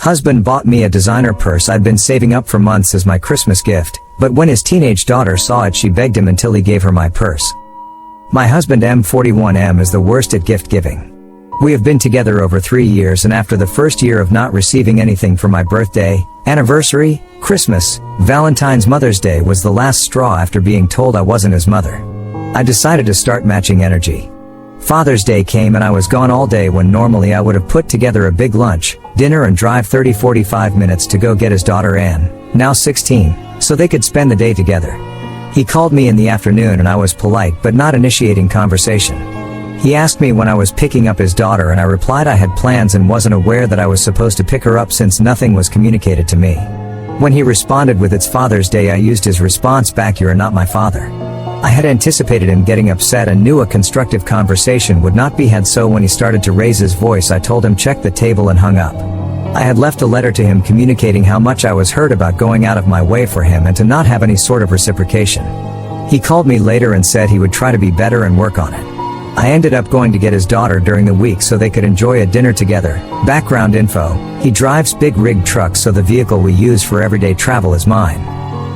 Husband bought me a designer purse I'd been saving up for months as my Christmas gift, but when his teenage daughter saw it she begged him until he gave her my purse. My husband M41M is the worst at gift giving. We have been together over 3 years, and after the first year of not receiving anything for my birthday, anniversary, Christmas, Valentine's, Mother's Day was the last straw after being told I wasn't his mother. I decided to start matching energy. Father's Day came and I was gone all day when normally I would have put together a big lunch, dinner and drive 30-45 minutes to go get his daughter Anne, now 16, so they could spend the day together. He called me in the afternoon and I was polite but not initiating conversation. He asked me when I was picking up his daughter and I replied I had plans and wasn't aware that I was supposed to pick her up since nothing was communicated to me. When he responded with "It's Father's Day," I used his response back, "You're not my father." I had anticipated him getting upset and knew a constructive conversation would not be had, so when he started to raise his voice I told him check the table and hung up. I had left a letter to him communicating how much I was hurt about going out of my way for him and to not have any sort of reciprocation. He called me later and said he would try to be better and work on it. I ended up going to get his daughter during the week so they could enjoy a dinner together. Background info: he drives big rig trucks, so the vehicle we use for everyday travel is mine.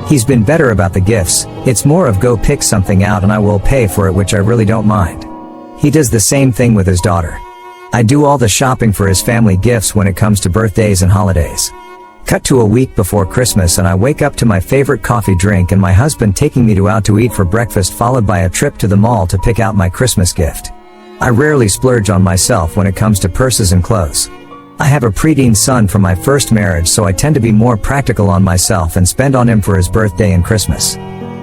He's been better about the gifts. It's more of go pick something out and I will pay for it, which I really don't mind. He does the same thing with his daughter. I do all the shopping for his family gifts when it comes to birthdays and holidays. Cut to a week before Christmas and I wake up to my favorite coffee drink and my husband taking me out to eat for breakfast, followed by a trip to the mall to pick out my Christmas gift. I rarely splurge on myself when it comes to purses and clothes. I have a preteen son from my first marriage, so I tend to be more practical on myself and spend on him for his birthday and Christmas.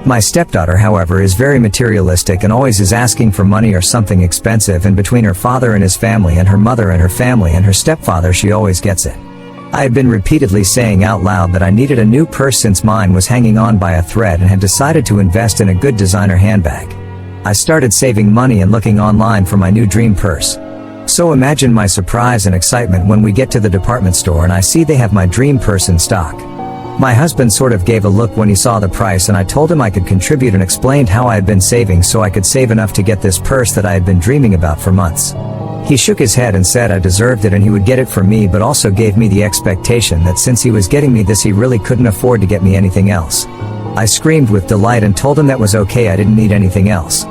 My stepdaughter, however, is very materialistic and always is asking for money or something expensive, and between her father and his family and her mother and her family and her stepfather she always gets it. I had been repeatedly saying out loud that I needed a new purse since mine was hanging on by a thread and had decided to invest in a good designer handbag. I started saving money and looking online for my new dream purse. So imagine my surprise and excitement when we get to the department store and I see they have my dream purse in stock. My husband sort of gave a look when he saw the price and I told him I could contribute and explained how I had been saving so I could save enough to get this purse that I had been dreaming about for months. He shook his head and said I deserved it and he would get it for me, but also gave me the expectation that since he was getting me this he really couldn't afford to get me anything else. I screamed with delight and told him that was okay, I didn't need anything else.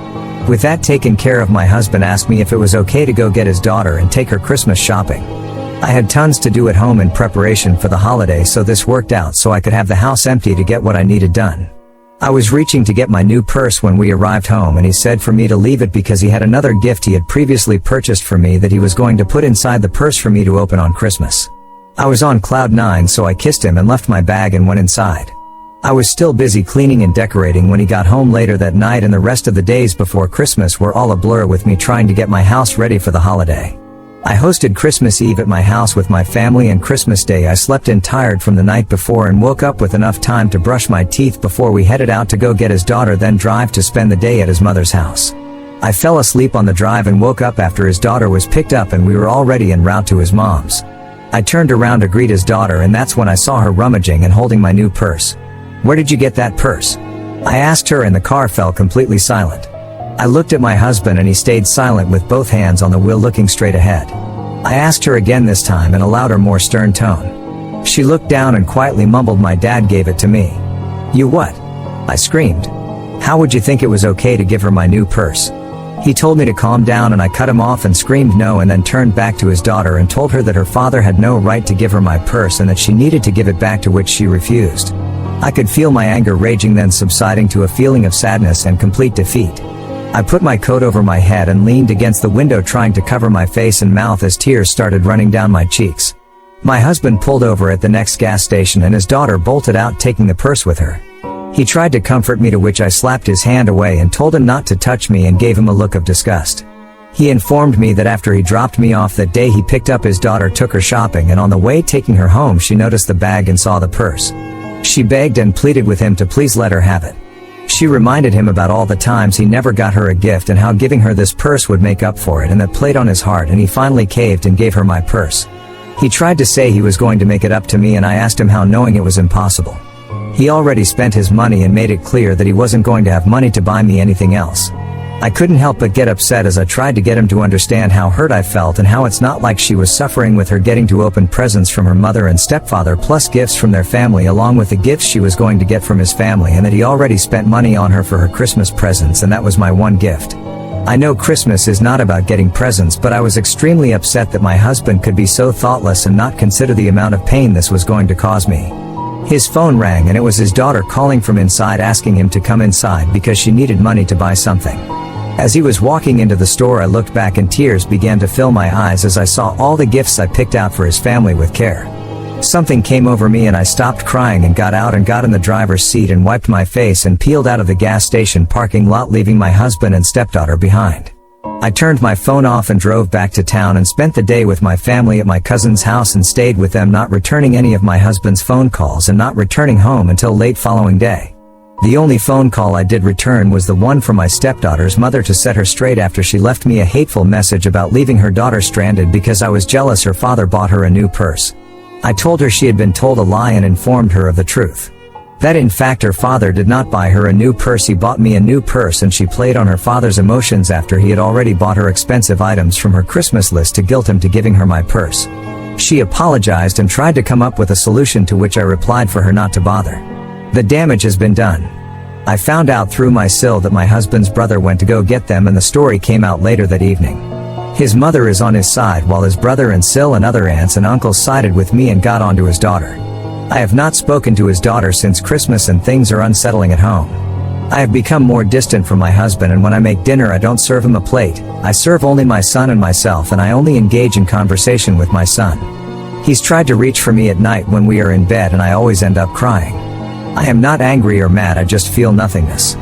With that taken care of, my husband asked me if it was okay to go get his daughter and take her Christmas shopping. I had tons to do at home in preparation for the holiday, so this worked out so I could have the house empty to get what I needed done. I was reaching to get my new purse when we arrived home and he said for me to leave it because he had another gift he had previously purchased for me that he was going to put inside the purse for me to open on Christmas. I was on cloud 9, so I kissed him and left my bag and went inside. I was still busy cleaning and decorating when he got home later that night, and the rest of the days before Christmas were all a blur with me trying to get my house ready for the holiday. I hosted Christmas Eve at my house with my family, and Christmas Day I slept in tired from the night before and woke up with enough time to brush my teeth before we headed out to go get his daughter, then drive to spend the day at his mother's house. I fell asleep on the drive and woke up after his daughter was picked up and we were already en route to his mom's. I turned around to greet his daughter and that's when I saw her rummaging and holding my new purse. "Where did you get that purse?" I asked her, and the car fell completely silent. I looked at my husband and he stayed silent with both hands on the wheel looking straight ahead. I asked her again, this time in a louder, more stern tone. She looked down and quietly mumbled, "My dad gave it to me." "You what?" I screamed. "How would you think it was okay to give her my new purse?" He told me to calm down and I cut him off and screamed no, and then turned back to his daughter and told her that her father had no right to give her my purse and that she needed to give it back, to which she refused. I could feel my anger raging, then subsiding to a feeling of sadness and complete defeat. I put my coat over my head and leaned against the window trying to cover my face and mouth as tears started running down my cheeks. My husband pulled over at the next gas station and his daughter bolted out, taking the purse with her. He tried to comfort me, to which I slapped his hand away and told him not to touch me and gave him a look of disgust. He informed me that after he dropped me off that day he picked up his daughter, took her shopping, and on the way taking her home she noticed the bag and saw the purse. She begged and pleaded with him to please let her have it. She reminded him about all the times he never got her a gift and how giving her this purse would make up for it, and that played on his heart, and he finally caved and gave her my purse. He tried to say he was going to make it up to me, and I asked him how, knowing it was impossible. He already spent his money and made it clear that he wasn't going to have money to buy me anything else. I couldn't help but get upset as I tried to get him to understand how hurt I felt and how it's not like she was suffering with her getting to open presents from her mother and stepfather plus gifts from their family along with the gifts she was going to get from his family, and that he already spent money on her for her Christmas presents and that was my one gift. I know Christmas is not about getting presents, but I was extremely upset that my husband could be so thoughtless and not consider the amount of pain this was going to cause me. His phone rang and it was his daughter calling from inside asking him to come inside because she needed money to buy something. As he was walking into the store, I looked back and tears began to fill my eyes as I saw all the gifts I picked out for his family with care. Something came over me and I stopped crying and got out and got in the driver's seat and wiped my face and peeled out of the gas station parking lot, leaving my husband and stepdaughter behind. I turned my phone off and drove back to town and spent the day with my family at my cousin's house and stayed with them, not returning any of my husband's phone calls and not returning home until late following day. The only phone call I did return was the one from my stepdaughter's mother to set her straight after she left me a hateful message about leaving her daughter stranded because I was jealous her father bought her a new purse. I told her she had been told a lie and informed her of the truth. That in fact her father did not buy her a new purse, he bought me a new purse, and she played on her father's emotions after he had already bought her expensive items from her Christmas list to guilt him to giving her my purse. She apologized and tried to come up with a solution, to which I replied for her not to bother. The damage has been done. I found out through my SIL that my husband's brother went to go get them, and the story came out later that evening. His mother is on his side while his brother and SIL and other aunts and uncles sided with me and got onto his daughter. I have not spoken to his daughter since Christmas and things are unsettling at home. I have become more distant from my husband, and when I make dinner I don't serve him a plate. I serve only my son and myself, and I only engage in conversation with my son. He's tried to reach for me at night when we are in bed and I always end up crying. I am not angry or mad, I just feel nothingness.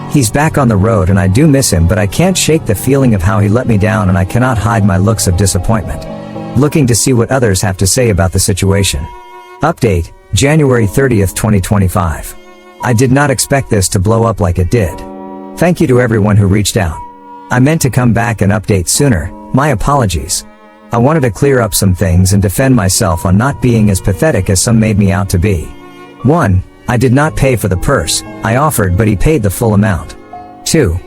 He's back on the road and I do miss him, but I can't shake the feeling of how he let me down, and I cannot hide my looks of disappointment. Looking to see what others have to say about the situation. Update, January 30th, 2025. I did not expect this to blow up like it did. Thank you to everyone who reached out. I meant to come back and update sooner, my apologies. I wanted to clear up some things and defend myself on not being as pathetic as some made me out to be. 1. I did not pay for the purse. I offered, but he paid the full amount. 2.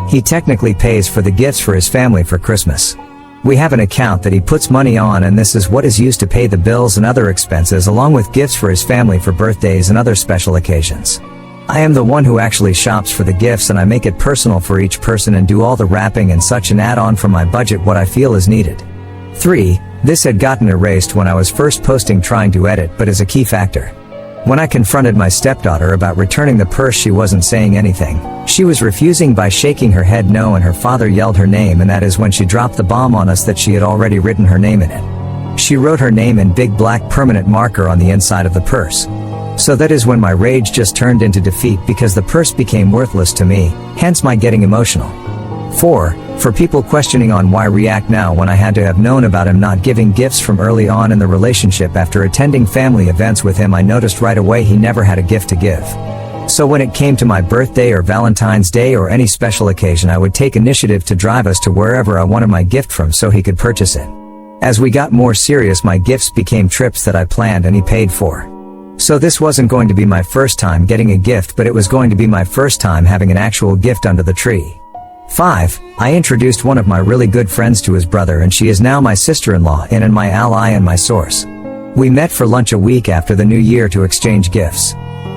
He technically pays for the gifts for his family for Christmas. We have an account that he puts money on, and this is what is used to pay the bills and other expenses along with gifts for his family for birthdays and other special occasions. I am the one who actually shops for the gifts, and I make it personal for each person and do all the wrapping and such, and add on from my budget what I feel is needed. 3. This had gotten erased when I was first posting trying to edit, but is a key factor. When I confronted my stepdaughter about returning the purse, she wasn't saying anything. She was refusing by shaking her head no, and her father yelled her name, and that is when she dropped the bomb on us that she had already written her name in it. She wrote her name in big black permanent marker on the inside of the purse. So that is when my rage just turned into defeat because the purse became worthless to me, hence my getting emotional. 4. For people questioning on why react now when I had to have known about him not giving gifts from early on in the relationship. After attending family events with him, I noticed right away he never had a gift to give. So when it came to my birthday or Valentine's Day or any special occasion, I would take initiative to drive us to wherever I wanted my gift from so he could purchase it. As we got more serious, my gifts became trips that I planned and he paid for. So this wasn't going to be my first time getting a gift, but it was going to be my first time having an actual gift under the tree. 5. I introduced one of my really good friends to his brother, and she is now my sister-in-law and my ally and my source. We met for lunch a week after the new year to exchange gifts.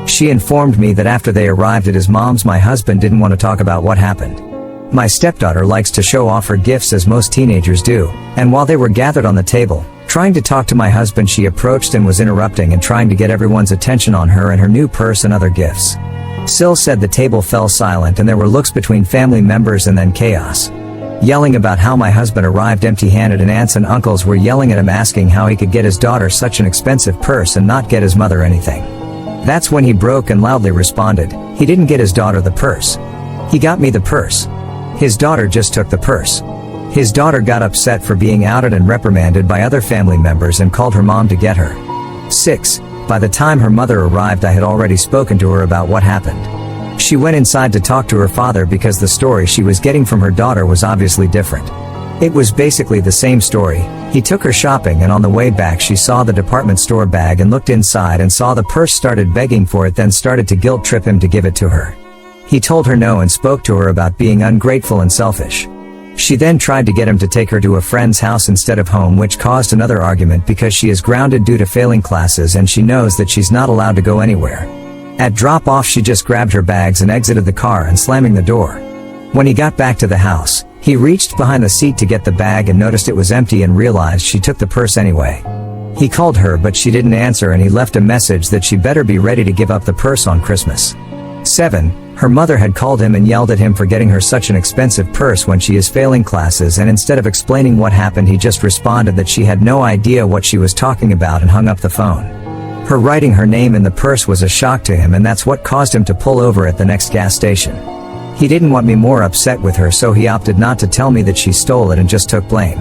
She informed me that after they arrived at his mom's, my husband didn't want to talk about what happened. My stepdaughter likes to show off her gifts as most teenagers do, and while they were gathered on the table, trying to talk to my husband, she approached and was interrupting and trying to get everyone's attention on her and her new purse and other gifts. Sil said the table fell silent and there were looks between family members and then chaos. Yelling about how my husband arrived empty-handed, and aunts and uncles were yelling at him asking how he could get his daughter such an expensive purse and not get his mother anything. That's when he broke and loudly responded, he didn't get his daughter the purse. He got me the purse. His daughter just took the purse. His daughter got upset for being outed and reprimanded by other family members and called her mom to get her. 6. By the time her mother arrived, I had already spoken to her about what happened. She went inside to talk to her father because the story she was getting from her daughter was obviously different. It was basically the same story. He took her shopping, and on the way back she saw the department store bag and looked inside and saw the purse, started begging for it, then started to guilt trip him to give it to her. He told her no and spoke to her about being ungrateful and selfish. She then tried to get him to take her to a friend's house instead of home, which caused another argument because she is grounded due to failing classes and she knows that she's not allowed to go anywhere. At drop-off she just grabbed her bags and exited the car and slamming the door. When he got back to the house, he reached behind the seat to get the bag and noticed it was empty and realized she took the purse anyway. He called her but she didn't answer and he left a message that she better be ready to give up the purse on Christmas. 7. Her mother had called him and yelled at him for getting her such an expensive purse when she is failing classes, and instead of explaining what happened he just responded that she had no idea what she was talking about and hung up the phone. Her writing her name in the purse was a shock to him, and that's what caused him to pull over at the next gas station. He didn't want me more upset with her, so he opted not to tell me that she stole it and just took blame.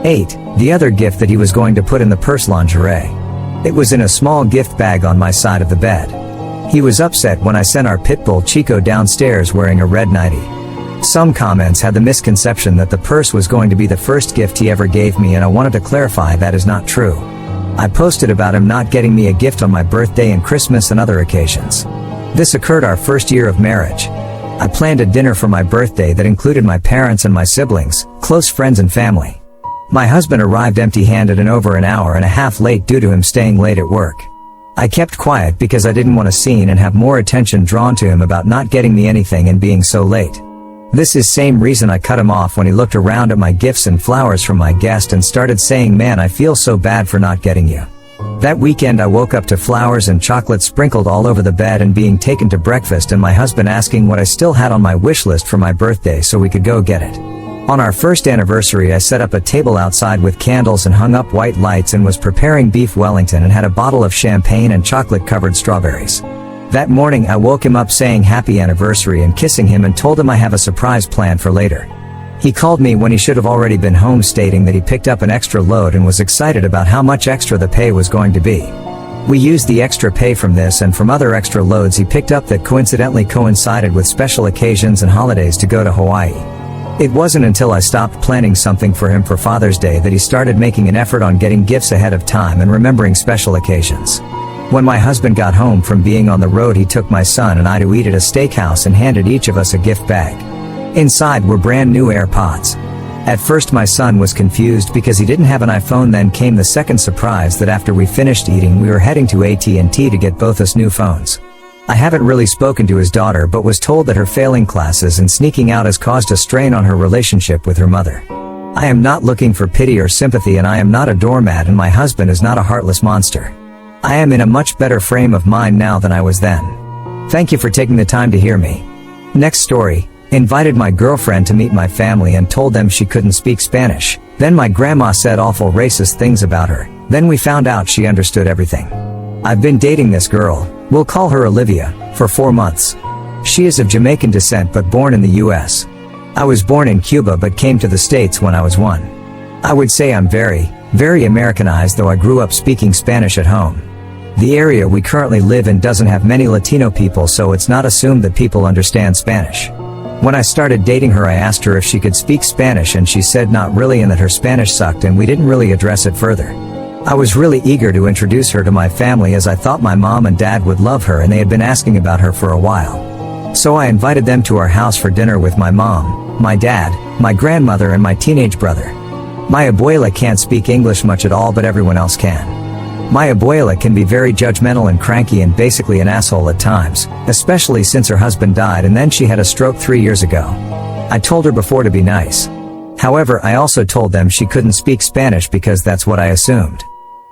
8. The other gift that he was going to put in the purse: lingerie. It was in a small gift bag on my side of the bed. He was upset when I sent our pit bull Chico downstairs wearing a red nightie. Some comments had the misconception that the purse was going to be the first gift he ever gave me, and I wanted to clarify that is not true. I posted about him not getting me a gift on my birthday and Christmas and other occasions. This occurred our first year of marriage. I planned a dinner for my birthday that included my parents and my siblings, close friends and family. My husband arrived empty-handed and over an hour and a half late due to him staying late at work. I kept quiet because I didn't want a scene and have more attention drawn to him about not getting me anything and being so late. This is same reason I cut him off when he looked around at my gifts and flowers from my guest and started saying, "Man, I feel so bad for not getting you." That weekend I woke up to flowers and chocolate sprinkled all over the bed and being taken to breakfast and my husband asking what I still had on my wish list for my birthday so we could go get it. On our first anniversary I set up a table outside with candles and hung up white lights and was preparing beef Wellington and had a bottle of champagne and chocolate-covered strawberries. That morning I woke him up saying happy anniversary and kissing him and told him I have a surprise planned for later. He called me when he should have already been home, stating that he picked up an extra load and was excited about how much extra the pay was going to be. We used the extra pay from this and from other extra loads he picked up that coincidentally coincided with special occasions and holidays to go to Hawaii. It wasn't until I stopped planning something for him for Father's Day that he started making an effort on getting gifts ahead of time and remembering special occasions. When my husband got home from being on the road, he took my son and I to eat at a steakhouse and handed each of us a gift bag. Inside were brand new AirPods. At first my son was confused because he didn't have an iPhone. Then came the second surprise that after we finished eating we were heading to AT&T to get both us new phones. I haven't really spoken to his daughter but was told that her failing classes and sneaking out has caused a strain on her relationship with her mother. I am not looking for pity or sympathy, and I am not a doormat, and my husband is not a heartless monster. I am in a much better frame of mind now than I was then. Thank you for taking the time to hear me. Next story. Invited my girlfriend to meet my family and told them she couldn't speak Spanish. Then my grandma said awful racist things about her. Then we found out she understood everything. I've been dating this girl, we'll call her Olivia, for 4 months. She is of Jamaican descent but born in the US. I was born in Cuba but came to the States when I was 1. I would say I'm very Americanized, though I grew up speaking Spanish at home. The area we currently live in doesn't have many Latino people, so it's not assumed that people understand Spanish. When I started dating her I asked her if she could speak Spanish and she said not really and that her Spanish sucked, and we didn't really address it further. I was really eager to introduce her to my family as I thought my mom and dad would love her and they had been asking about her for a while. So I invited them to our house for dinner with my mom, my dad, my grandmother and my teenage brother. My abuela can't speak English much at all but everyone else can. My abuela can be very judgmental and cranky and basically an asshole at times, especially since her husband died and then she had a stroke 3 years ago. I told her before to be nice. However, I also told them she couldn't speak Spanish because that's what I assumed.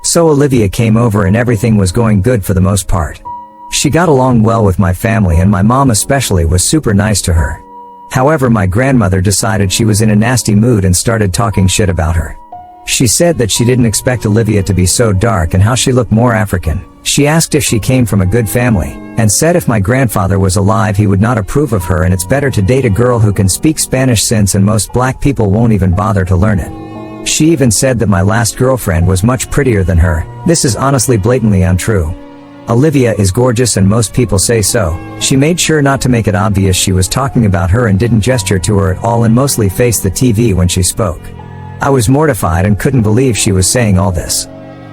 So Olivia came over and everything was going good for the most part. She got along well with my family and my mom especially was super nice to her. However, my grandmother decided she was in a nasty mood and started talking shit about her. She said that she didn't expect Olivia to be so dark and how she looked more African. She asked if she came from a good family, and said if my grandfather was alive he would not approve of her and it's better to date a girl who can speak Spanish since and most black people won't even bother to learn it. She even said that my last girlfriend was much prettier than her. This is honestly blatantly untrue. Olivia is gorgeous and most people say so. She made sure not to make it obvious she was talking about her and didn't gesture to her at all and mostly faced the TV when she spoke. I was mortified and couldn't believe she was saying all this.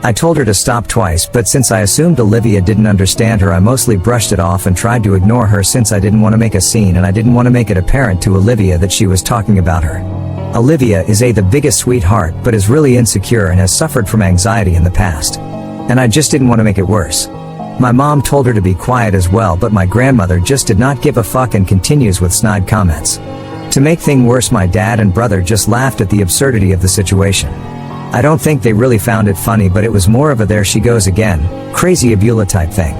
I told her to stop twice, but since I assumed Olivia didn't understand her, I mostly brushed it off and tried to ignore her since I didn't want to make a scene and I didn't want to make it apparent to Olivia that she was talking about her. Olivia is the biggest sweetheart but is really insecure and has suffered from anxiety in the past. And I just didn't want to make it worse. My mom told her to be quiet as well, but my grandmother just did not give a fuck and continues with snide comments. To make things worse, my dad and brother just laughed at the absurdity of the situation. I don't think they really found it funny, but it was more of a there she goes again, crazy Abula type thing.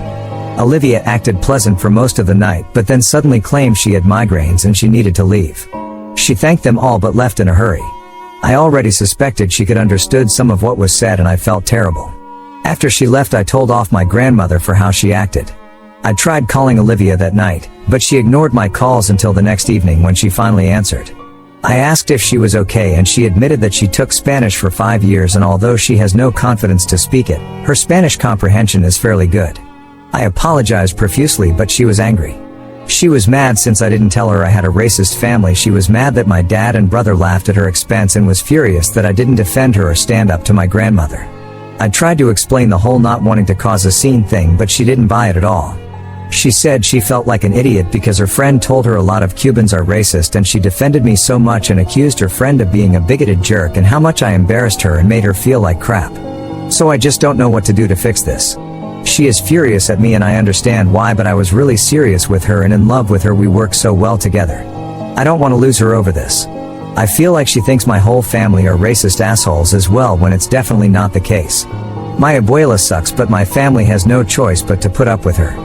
Olivia acted pleasant for most of the night, but then suddenly claimed she had migraines and she needed to leave. She thanked them all but left in a hurry. I already suspected she could understood some of what was said and I felt terrible. After she left, I told off my grandmother for how she acted. I tried calling Olivia that night, but she ignored my calls until the next evening when she finally answered. I asked if she was okay and she admitted that she took Spanish for 5 years, and although she has no confidence to speak it, her Spanish comprehension is fairly good. I apologized profusely, but she was angry. She was mad since I didn't tell her I had a racist family. She was mad that my dad and brother laughed at her expense and was furious that I didn't defend her or stand up to my grandmother. I tried to explain the whole not wanting to cause a scene thing, but she didn't buy it at all. She said she felt like an idiot because her friend told her a lot of Cubans are racist, and she defended me so much and accused her friend of being a bigoted jerk and how much I embarrassed her and made her feel like crap. So I just don't know what to do to fix this. She is furious at me and I understand why, but I was really serious with her and in love with her. We work so well together. I don't want to lose her over this. I feel like she thinks my whole family are racist assholes as well, when it's definitely not the case. My abuela sucks, but my family has no choice but to put up with her.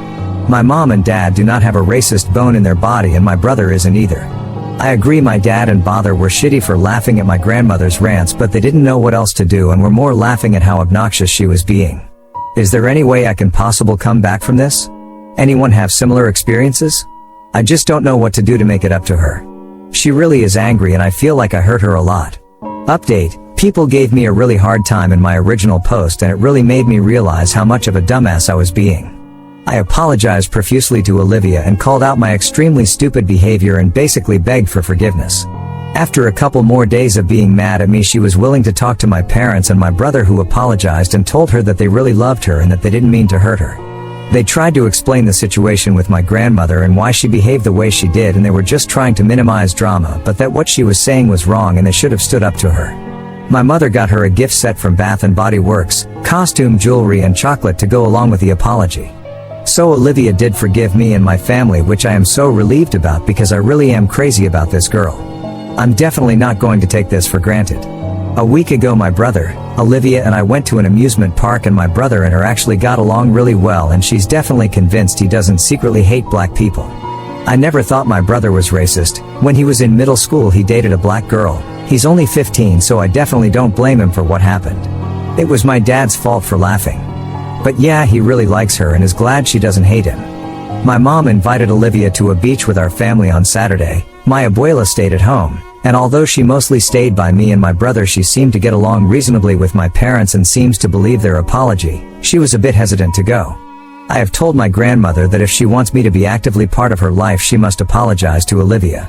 My mom and dad do not have a racist bone in their body and my brother isn't either. I agree my dad and father were shitty for laughing at my grandmother's rants, but they didn't know what else to do and were more laughing at how obnoxious she was being. Is there any way I can possibly come back from this? Anyone have similar experiences? I just don't know what to do to make it up to her. She really is angry and I feel like I hurt her a lot. Update: people gave me a really hard time in my original post and it really made me realize how much of a dumbass I was being. I apologized profusely to Olivia and called out my extremely stupid behavior and basically begged for forgiveness. After a couple more days of being mad at me, she was willing to talk to my parents and my brother, who apologized and told her that they really loved her and that they didn't mean to hurt her. They tried to explain the situation with my grandmother and why she behaved the way she did, and they were just trying to minimize drama, but that what she was saying was wrong and they should have stood up to her. My mother got her a gift set from Bath & Body Works, costume, jewelry and chocolate to go along with the apology. So Olivia did forgive me and my family, which I am so relieved about because I really am crazy about this girl. I'm definitely not going to take this for granted. A week ago my brother, Olivia and I went to an amusement park and my brother and her actually got along really well, and she's definitely convinced he doesn't secretly hate black people. I never thought my brother was racist. When he was in middle school he dated a black girl. He's only 15, so I definitely don't blame him for what happened. It was my dad's fault for laughing. But yeah, he really likes her and is glad she doesn't hate him. My mom invited Olivia to a beach with our family on Saturday. My abuela stayed at home, and although she mostly stayed by me and my brother, she seemed to get along reasonably with my parents and seems to believe their apology. She was a bit hesitant to go. I have told my grandmother that if she wants me to be actively part of her life, she must apologize to Olivia.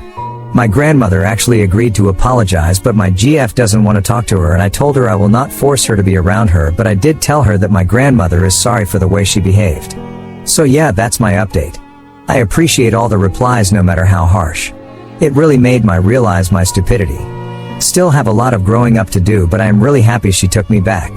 My grandmother actually agreed to apologize, but my GF doesn't want to talk to her, and I told her I will not force her to be around her, but I did tell her that my grandmother is sorry for the way she behaved. So yeah, that's my update. I appreciate all the replies no matter how harsh. It really made me realize my stupidity. Still have a lot of growing up to do, but I am really happy she took me back.